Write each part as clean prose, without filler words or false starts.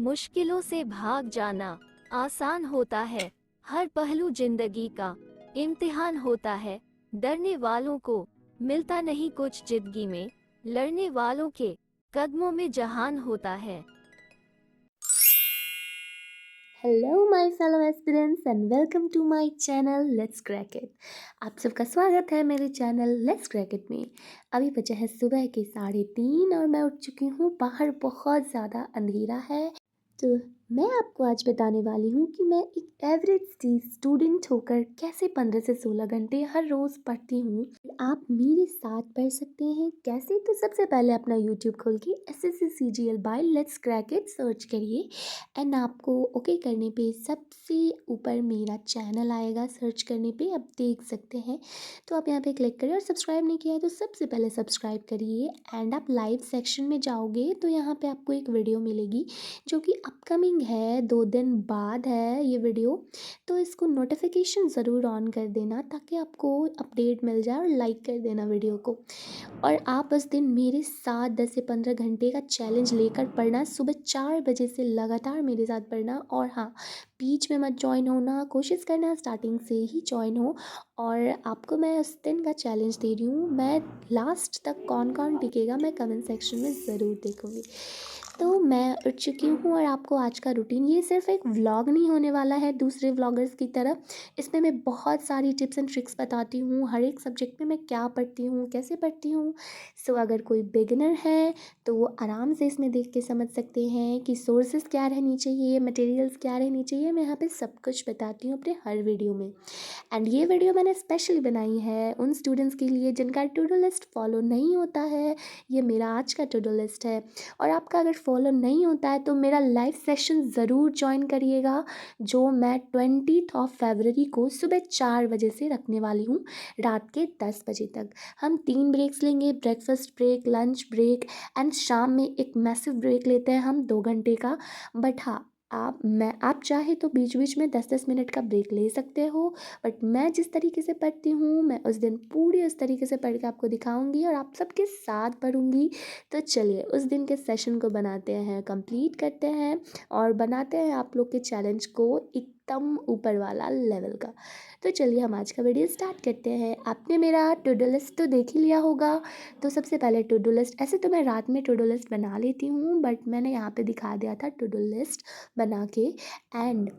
मुश्किलों से भाग जाना आसान होता है। हर पहलू जिंदगी का इम्तिहान होता है। डरने वालों को मिलता नहीं कुछ जिंदगी में, लड़ने वालों के कदमों में जहान होता है। Hello my fellow aspirants and welcome to my channel let's crack it. आप सबका स्वागत है मेरे चैनल लेट्स क्रैक इट में। अभी बचा है सुबह के 3:30 और मैं उठ चुकी हूँ। बाहर बहुत ज़्यादा अंधेरा है। तो मैं आपको आज बताने वाली हूँ कि मैं एक एवरेज स्टूडेंट होकर कैसे 15 से 16 घंटे हर रोज़ पढ़ती हूँ। आप मेरे साथ पढ़ सकते हैं कैसे। तो सबसे पहले अपना यूट्यूब खोल के SSC CGL by let's crack it search करिए एंड आपको ओके करने पे सबसे ऊपर मेरा चैनल आएगा। सर्च करने पे आप देख सकते हैं। तो आप यहाँ पे क्लिक करिए और सब्सक्राइब नहीं किया है तो सबसे पहले सब्सक्राइब करिए एंड आप लाइव सेक्शन में जाओगे तो यहाँ पे आपको एक वीडियो मिलेगी जो कि अपकमिंग है, 2 दिन बाद है ये वीडियो। तो इसको नोटिफिकेशन ज़रूर ऑन कर देना ताकि आपको अपडेट मिल जाए और लाइक कर देना वीडियो को। और आप उस दिन मेरे साथ 10 से 15 घंटे का चैलेंज लेकर पढ़ना। सुबह 4 बजे से लगातार मेरे साथ पढ़ना। और हाँ, बीच में मत जॉइन होना, कोशिश करना स्टार्टिंग से ही जॉइन हो। और आपको मैं उस दिन का चैलेंज दे रही हूँ। मैं लास्ट तक कौन कौन टिकेगा मैं कमेंट सेक्शन में ज़रूर देखूँगी। तो मैं उठ चुकी हूँ और आपको आज का रूटीन, ये सिर्फ एक व्लॉग नहीं होने वाला है दूसरे व्लॉगर्स की तरह। इसमें मैं बहुत सारी टिप्स एंड ट्रिक्स बताती हूँ हर एक सब्जेक्ट में मैं क्या पढ़ती हूँ, कैसे पढ़ती हूँ। सो अगर कोई बिगिनर है तो वो आराम से इसमें देख के समझ सकते हैं कि सोर्सेज क्या रहनी चाहिए, मटेरियल्स क्या रहनी चाहिए। मैं यहाँ पे सब कुछ बताती हूँ अपने हर वीडियो में। एंड ये वीडियो मैंने स्पेशली बनाई है उन स्टूडेंट्स के लिए जिनका टू डू लिस्ट फॉलो नहीं होता है। ये मेरा आज का टू डू लिस्ट है। और आपका अगर फॉलो नहीं होता है तो मेरा लाइव सेशन ज़रूर ज्वाइन करिएगा जो मैं 20 फरवरी को सुबह 4 बजे से रखने वाली हूँ, रात के 10 बजे तक। हम 3 ब्रेक्स लेंगे, breakfast break, lunch break and शाम में एक मैसिव ब्रेक लेते हैं हम 2 घंटे का। बट हाँ, आप चाहे तो बीच बीच में 10-10 मिनट का ब्रेक ले सकते हो। बट मैं जिस तरीके से पढ़ती हूँ मैं उस दिन पूरी उस तरीके से पढ़ के आपको दिखाऊंगी और आप सबके साथ पढ़ूंगी। तो चलिए उस दिन के सेशन को बनाते हैं, कंप्लीट करते हैं और बनाते हैं आप लोग के चैलेंज को एकदम ऊपर वाला लेवल का। तो चलिए हम आज का वीडियो स्टार्ट करते हैं। आपने मेरा टू डू लिस्ट तो देख ही लिया होगा। तो सबसे पहले टू डू लिस्ट, ऐसे तो मैं रात में टू डू लिस्ट बना लेती हूँ बट मैंने यहाँ पे दिखा दिया था टू डू लिस्ट बना के। एंड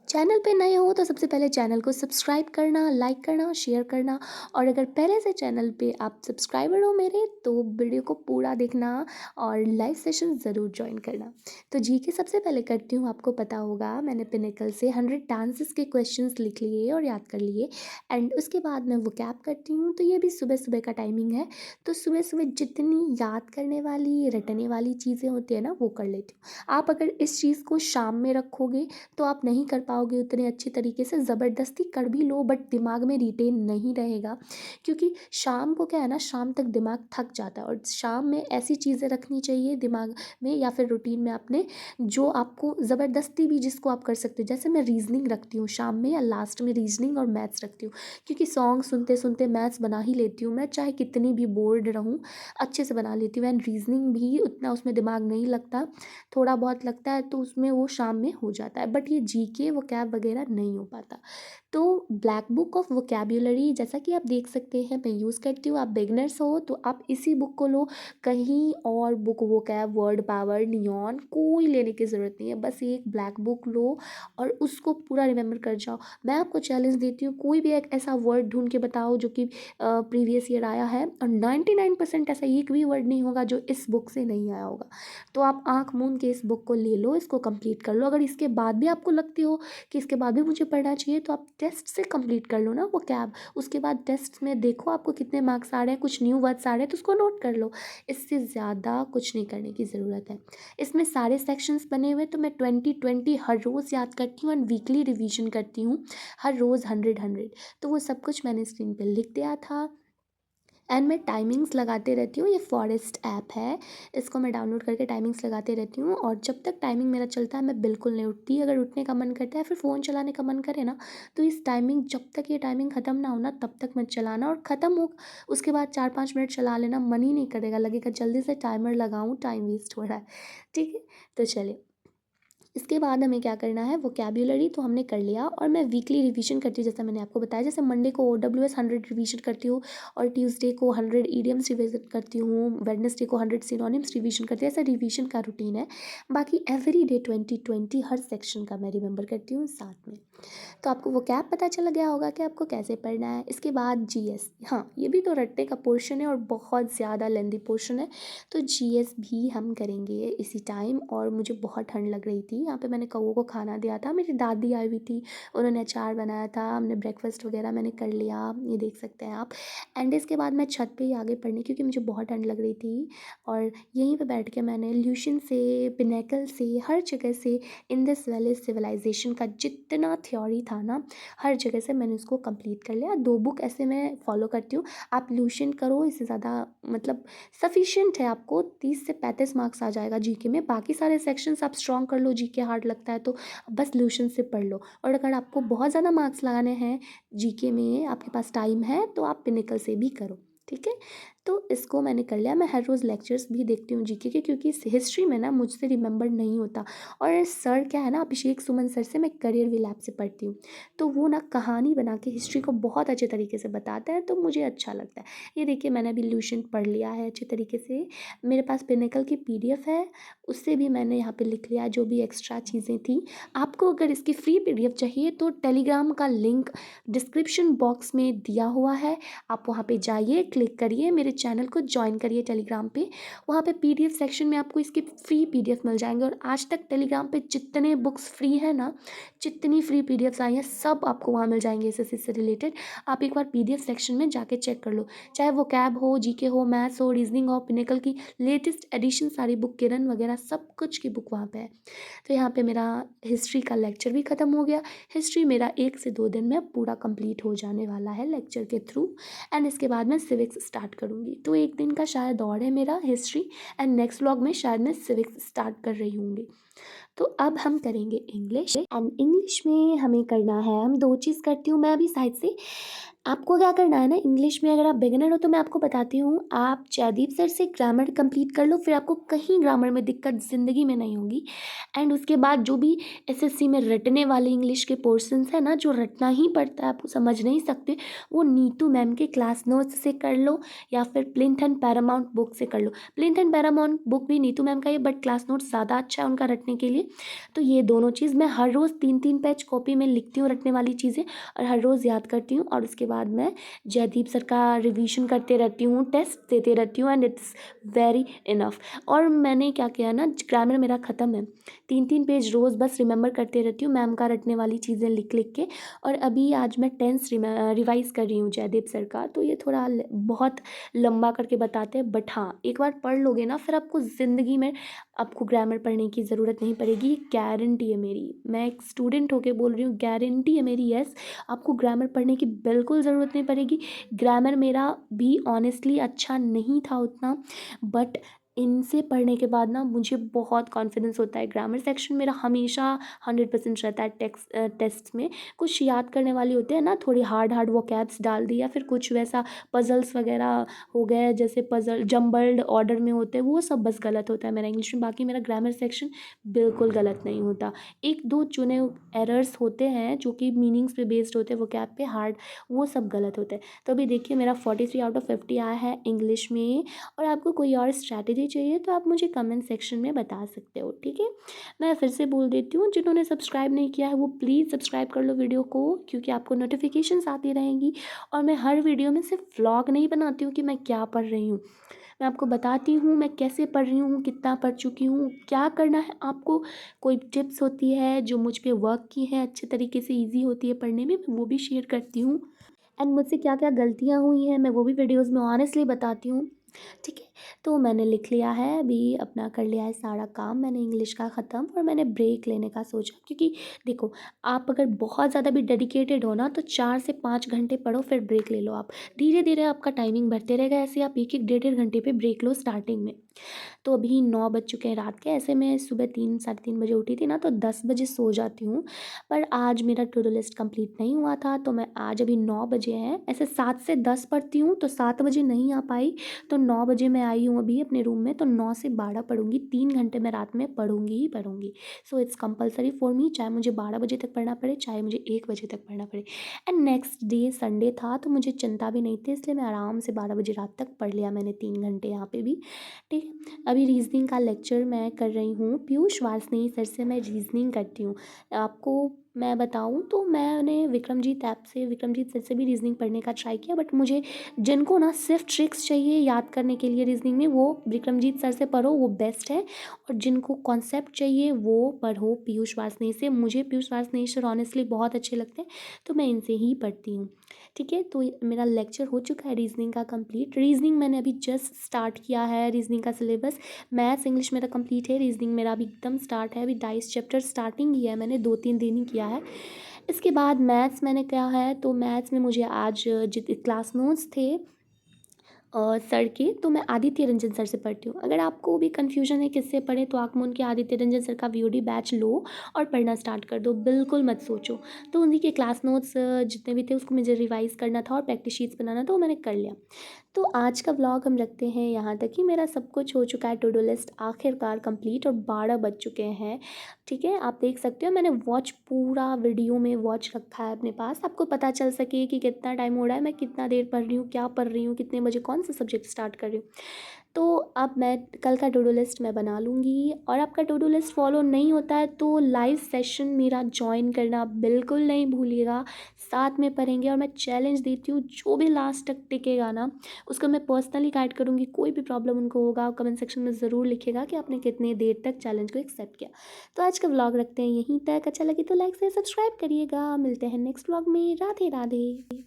चैनल पे नए हो तो सबसे पहले चैनल को सब्सक्राइब करना, लाइक करना, शेयर करना। और अगर पहले से चैनल पे आप सब्सक्राइबर हो मेरे तो वीडियो को पूरा देखना और लाइव सेशन ज़रूर ज्वाइन करना। तो जी के सबसे पहले करती हूँ, आपको पता होगा मैंने पिनेकल से 100 डांसेस के क्वेश्चंस लिख लिए और याद कर लिए। एंड उसके बाद मैं वो कैप करती हूँ। तो ये भी सुबह सुबह का टाइमिंग है। तो सुबह सुबह जितनी याद करने वाली, रटने वाली चीज़ें होती है ना वो कर लेती हूँ। आप अगर इस चीज़ को शाम में रखोगे तो आप नहीं कर पाओगे उतने अच्छी तरीके से। ज़बरदस्ती कर भी लो बट दिमाग में रिटेन नहीं रहेगा। क्योंकि शाम को क्या है ना, शाम तक दिमाग थक जाता है और शाम में ऐसी चीज़ें रखनी चाहिए दिमाग में या फिर रूटीन में अपने जो आपको ज़बरदस्ती भी जिसको आप कर सकते हो। जैसे मैं रीजनिंग रखती हूँ शाम में या लास्ट में, रीजनिंग और मैथ्स रखती हूँ क्योंकि सॉन्ग सुनते सुनते मैथ्स बना ही लेती हूँ मैं, चाहे कितनी भी बोर्ड रहूँ अच्छे से बना लेती हूँ। एंड रीजनिंग भी उतना उसमें दिमाग नहीं लगता, थोड़ा बहुत लगता है तो उसमें वो शाम में हो जाता है। बट ये जीके वोकैब वगैरह नहीं हो पाता। तो ब्लैक बुक ऑफ वोकैबुलरी जैसा कि आप देख सकते हैं मैं यूज़ करती हूँ। आप बिगनर्स हो तो आप इसी बुक को लो, कहीं और book vocab, word power, neon कोई लेने की ज़रूरत नहीं है। बस एक ब्लैक बुक लो और उसको पूरा रिमेंबर कर जाओ। मैं आपको चैलेंज देती हूँ, कोई भी एक ऐसा वर्ड ढूंढ के बताओ जो कि प्रीवियस ईयर आया है और 99% ऐसा एक भी वर्ड नहीं होगा जो इस बुक से नहीं आया होगा। तो आप आँख मूंद के इस बुक को ले लो, इसको कंप्लीट कर लो। अगर इसके बाद भी आपको लगती हो कि इसके बाद भी मुझे पढ़ना चाहिए तो आप टेस्ट से कंप्लीट कर लो ना वो कैब। उसके बाद टेस्ट में देखो आपको कितने मार्क्स आ रहे हैं, कुछ न्यू वर्ड्स आ रहे हैं तो उसको नोट कर लो। इससे ज़्यादा कुछ नहीं करने की ज़रूरत है। इसमें सारे सेक्शंस बने हुए तो मैं 20-20 हर रोज़ याद करती हूँ एंड वीकली रिवीजन करती हूँ हर रोज़ 100-100। तो वो सब कुछ मैंने स्क्रीन पर लिख दिया था। एंड मैं टाइमिंग्स लगाते रहती हूँ। ये फॉरेस्ट ऐप है, इसको मैं डाउनलोड करके टाइमिंग्स लगाते रहती हूँ और जब तक टाइमिंग मेरा चलता है मैं बिल्कुल नहीं उठती। अगर उठने का मन करता है फिर फ़ोन चलाने का मन करे ना तो इस टाइमिंग, जब तक ये टाइमिंग ख़त्म ना हो ना तब तक मत चलाना। और ख़त्म हो उसके बाद 4-5 मिनट चला लेना, मन ही नहीं करेगा, लगेगा जल्दी से टाइमर लगाऊँ, टाइम वेस्ट हो रहा है। ठीक है, तो चलिए इसके बाद हमें क्या करना है, वोकैब्युलरी तो हमने कर लिया, और मैं वीकली रिवीजन करती हूँ जैसा मैंने आपको बताया। जैसे मंडे को OWS 100 रिवीजन करती हूँ, और ट्यूसडे को 100 ईडियम्स रिवीजन करती हूँ, वेडनेसडे को 100 सिनोनिम्स रिवीजन करती हूँ। ऐसा रिवीजन का रूटीन है। बाकी एवरी डे 20-20 हर सेक्शन का मैं रिमेंबर करती हूँ साथ में। तो आपको वो कैब पता चल गया होगा कि आपको कैसे पढ़ना है। इसके बाद जीएस, हाँ ये भी तो रटने का पोर्शन है और बहुत ज़्यादा लेंदी पोर्शन है। तो जीएस भी हम करेंगे इसी टाइम। और मुझे बहुत ठंड लग रही थी। यहाँ पे मैंने कौओं को खाना दिया था, मेरी दादी आई हुई थी, उन्होंने अचार बनाया था, हमने ब्रेकफास्ट वगैरह मैंने कर लिया, ये देख सकते हैं आप। एंड इसके बाद मैं छत पे ही आगे पढ़ने, क्योंकि मुझे बहुत ठंड लग रही थी। और यहीं पे बैठ के मैंने ल्यूशन से, पिनेकल से, हर जगह से इंडस वैली सिविलाइजेशन का जितना थ्योरी था ना, हर जगह से मैंने उसको कंप्लीट कर लिया। 2 बुक ऐसे मैं फॉलो करती हूँ। आप ल्यूशन करो, इससे ज़्यादा मतलब सफिशिएंट है। आपको 30 से 35 मार्क्स आ जाएगा जीके में। बाकी सारे सेक्शंस आप स्ट्रॉन्ग कर लो, जीके हार्ड लगता है तो बस ल्यूशन से पढ़ लो। और अगर आपको बहुत ज़्यादा मार्क्स लगाने हैं जीके में, आपके पास टाइम है, तो आप पिनेकल से भी करो, ठीक है। तो इसको मैंने कर लिया। मैं हर रोज़ लेक्चर्स भी देखती हूँ जीके के, क्योंकि हिस्ट्री में ना मुझसे रिमेंबर नहीं होता। और सर क्या है ना, अभिषेक सुमन सर से मैं करियर वी लैब से पढ़ती हूँ, तो वो ना कहानी बना के हिस्ट्री को बहुत अच्छे तरीके से बताता है, तो मुझे अच्छा लगता है। ये देखिए मैंने अभी ल्यूशन पढ़ लिया है अच्छे तरीके से। मेरे पास पिनेकल की PDF है, उससे भी मैंने यहाँ पे लिख लिया जो भी एक्स्ट्रा चीज़ें थी। आपको अगर इसकी फ्री PDF चाहिए तो टेलीग्राम का लिंक डिस्क्रिप्शन बॉक्स में दिया हुआ है, आप वहाँ पे जाइए, क्लिक करिए, मेरे चैनल को ज्वाइन करिए टेलीग्राम पे। वहाँ पे PDF सेक्शन में आपको इसके फ्री PDF मिल जाएंगे। और आज तक टेलीग्राम पे जितने बुक्स फ्री है ना, जितनी फ्री PDFs आई हैं, सब आपको वहाँ मिल जाएंगे SSC से रिलेटेड। आप एक बार PDF सेक्शन में जाके चेक कर लो, चाहे वो कैब हो, जीके हो, मैथ्स हो, रीजनिंग हो, पिनेकल की लेटेस्ट एडिशन सारी बुक, किरण वगैरह सब कुछ की बुक वहाँ पे है। तो यहाँ पे मेरा हिस्ट्री का लेक्चर भी ख़त्म हो गया। हिस्ट्री मेरा 1 से 2 दिन में पूरा कंप्लीट हो जाने वाला है लेक्चर के थ्रू। एंड इसके बाद मैं सिविक्स स्टार्ट करूँगी। तो 1 दिन का शायद और है मेरा हिस्ट्री, एंड नेक्स्ट व्लॉग में शायद मैं सिविक्स स्टार्ट कर रही हूँगी। तो अब हम करेंगे इंग्लिश। एंड इंग्लिश में हमें करना है, हम 2 चीज़ करती हूँ मैं अभी साइड से। आपको क्या करना है ना, इंग्लिश में अगर आप बिगिनर हो तो मैं आपको बताती हूँ, आप जयदीप सर से ग्रामर कंप्लीट कर लो, फिर आपको कहीं ग्रामर में दिक्कत ज़िंदगी में नहीं होगी। एंड उसके बाद जो भी SSC में रटने वाले इंग्लिश के पोर्शंस है ना, जो रटना ही पड़ता है, आपको समझ नहीं सकते, वो नीतू मैम के क्लास नोट्स से कर लो, या फिर प्लिंथ एंड पैरामाउंट बुक से कर लो। प्लिंथ एंड पैरामाउंट बुक भी नीतू मैम का ही, बट क्लास नोट्स ज़्यादा अच्छा है उनका रटने के लिए। तो ये दोनों चीज़ मैं हर रोज़ 3-3 पेज कॉपी में लिखती हूँ रटने वाली चीज़ें, और हर रोज़ याद करती हूँ। और उसके बाद मैं जयदीप सर का रिवीजन करते रहती हूँ, टेस्ट देते रहती हूँ, एंड इट्स वेरी इनफ। और मैंने क्या किया ना, ग्रामर मेरा ख़त्म है, 3-3 पेज रोज़ बस रिमेंबर करते रहती हूँ मैम का रटने वाली चीज़ें लिख लिख के। और अभी आज मैं टेंस रिवाइज़ कर रही हूँ जयदीप सर का, तो ये थोड़ा बहुत लंबा करके बताते हैं, बट हाँ एक बार पढ़ लोगे ना, फिर आपको ज़िंदगी में आपको ग्रामर पढ़ने की ज़रूरत नहीं पड़ेगी। ये गारंटी है मेरी, मैं एक स्टूडेंट होके बोल रही हूँ, गारंटी है मेरी। यस, आपको ग्रामर पढ़ने की बिल्कुल ज़रूरत नहीं पड़ेगी। ग्रामर मेरा भी ऑनेस्टली अच्छा नहीं था उतना, बट इनसे पढ़ने के बाद ना मुझे बहुत कॉन्फिडेंस होता है। ग्रामर सेक्शन मेरा हमेशा 100% रहता है। टेस्ट में कुछ याद करने वाली होते हैं ना, थोड़ी हार्ड हार्ड वोकैब्स डाल दी, या फिर कुछ वैसा पजल्स वगैरह हो गए, जैसे पजल जम्बल्ड ऑर्डर में होते हैं, वो सब बस गलत होता है मेरा इंग्लिश में। बाकी मेरा ग्रामर सेक्शन बिल्कुल गलत नहीं होता। 1-2 चुने एरर्स होते हैं जो कि मीनिंग्स पे बेस्ड होते हैं, वोकैब पे हार्ड, वो सब गलत होते हैं। तो अभी देखिए मेरा 43 आउट ऑफ 50 आया है इंग्लिश में। और आपको कोई और स्ट्रैटेजी चाहिए तो आप मुझे कमेंट सेक्शन में बता सकते हो, ठीक है। मैं फिर से बोल देती हूँ, जिन्होंने सब्सक्राइब नहीं किया है वो प्लीज़ सब्सक्राइब कर लो वीडियो को, क्योंकि आपको नोटिफिकेशंस आती रहेंगी। और मैं हर वीडियो में सिर्फ व्लॉग नहीं बनाती हूँ कि मैं क्या पढ़ रही हूँ, मैं आपको बताती हूँ मैं कैसे पढ़ रही हूँ, कितना पढ़ चुकी हूँ, क्या करना है आपको। कोई टिप्स होती है जो मुझ पे वर्क की है अच्छे तरीके से, ईजी होती है पढ़ने में, मैं वो भी शेयर करती हूँ। एंड मुझसे क्या क्या गलतियाँ हुई हैं मैं वो भी वीडियोज़ में ऑनेस्टली बताती हूँ, ठीक है। तो मैंने लिख लिया है, अभी अपना कर लिया है सारा काम मैंने इंग्लिश का ख़त्म, और मैंने ब्रेक लेने का सोचा, क्योंकि देखो आप अगर बहुत ज़्यादा भी डेडिकेटेड हो ना, तो 4 से 5 घंटे पढ़ो, फिर ब्रेक ले लो। आप धीरे धीरे आपका टाइमिंग बढ़ते रहेगा, ऐसे आप 1-1 डेढ़ घंटे पे ब्रेक लो स्टार्टिंग में। तो अभी 9 बज चुके हैं रात के, ऐसे मैं सुबह 3-3:30 बजे उठी थी ना, तो 10 बजे सो जाती हूँ। पर आज मेरा टू डू लिस्ट कंप्लीट नहीं हुआ था, तो मैं आज अभी 9 बजे हैं, ऐसे 7 से 10 पढ़ती हूँ, तो 7 बजे नहीं आ पाई, तो 9 बजे मैं आई हूँ अभी अपने रूम में, तो 9 से 12 पढ़ूँगी, 3 घंटे मैं रात में पढ़ूँगी ही पढ़ूँगी। So it's compulsory for me, चाहे मुझे 12 बजे तक पढ़ना पड़े, चाहे मुझे 1 बजे तक पढ़ना पड़े। एंड नेक्स्ट डे संडे था तो मुझे चिंता भी नहीं थी, इसलिए मैं आराम से 12 बजे रात तक पढ़ लिया मैंने 3 घंटे यहाँ पे भी। ठीक है, अभी रीजनिंग का लेक्चर मैं कर रही हूँ, पीयूष वासनी सर से मैं रीजनिंग करती हूँ। आपको मैं बताऊँ तो मैंने विक्रमजीत ऐप से, विक्रमजीत सर से भी रीजनिंग पढ़ने का ट्राई किया, बट मुझे जिनको ना सिर्फ ट्रिक्स चाहिए याद करने के लिए रीजनिंग में, वो विक्रमजीत सर से पढ़ो, वो बेस्ट है। और जिनको कॉन्सेप्ट चाहिए वो पढ़ो पीयूष वासनी से। मुझे पीयूष वासनी सर ऑनेस्टली बहुत अच्छे लगते हैं, तो मैं इनसे ही पढ़ती हूँ। ठीक है, तो मेरा लेक्चर हो चुका है रीजनिंग का कंप्लीट। रीजनिंग मैंने अभी जस्ट स्टार्ट किया है, रीजनिंग का सिलेबस। मैथ्स इंग्लिश मेरा कंप्लीट है, रीजनिंग मेरा अभी एकदम स्टार्ट है। अभी 22 चैप्टर स्टार्टिंग ही है, मैंने 2-3 दिन ही किया है। इसके बाद मैथ्स मैंने किया है, तो मैथ्स में मुझे आज जित क्लास नोट्स थे सर के, तो मैं आदित्य रंजन सर से पढ़ती हूँ। अगर आपको भी कन्फ्यूजन है किससे पढ़ें, तो आप उनके आदित्य रंजन सर का वीओडी बैच लो और पढ़ना स्टार्ट कर दो, बिल्कुल मत सोचो। तो उन्हीं के क्लास नोट्स जितने भी थे उसको मुझे रिवाइज़ करना था और प्रैक्टिस शीट्स बनाना था, वो मैंने कर लिया। तो आज का व्लॉग हम रखते हैं यहाँ तक कि मेरा सब कुछ हो चुका है, टू डू लिस्ट आखिरकार कंप्लीट, और 12 बज चुके हैं। ठीक है, आप देख सकते हो मैंने वॉच पूरा वीडियो में वॉच रखा है अपने पास, आपको पता चल सके कि कितना टाइम हो रहा है, मैं कितना देर पढ़ रही हूँ, क्या पढ़ रही हूँ, कितने बजे कौन सा सब्जेक्ट स्टार्ट कर रही हूँ। तो अब मैं कल का टू डू लिस्ट मैं बना लूँगी। और आपका टू डू लिस्ट फॉलो नहीं होता है तो लाइव सेशन मेरा ज्वाइन करना बिल्कुल नहीं भूलिएगा, साथ में पढ़ेंगे। और मैं चैलेंज देती हूँ, जो भी लास्ट तक टिकेगा ना उसको मैं पर्सनली गाइड करूँगी। कोई भी प्रॉब्लम उनको होगा कमेंट सेक्शन में ज़रूर लिखेगा कि आपने कितने देर तक चैलेंज को एक्सेप्ट किया। तो आज का व्लॉग रखते हैं यहीं तक, अच्छा लगे तो लाइक से सब्सक्राइब करिएगा। मिलते हैं नेक्स्ट व्लॉग में, राधे राधे।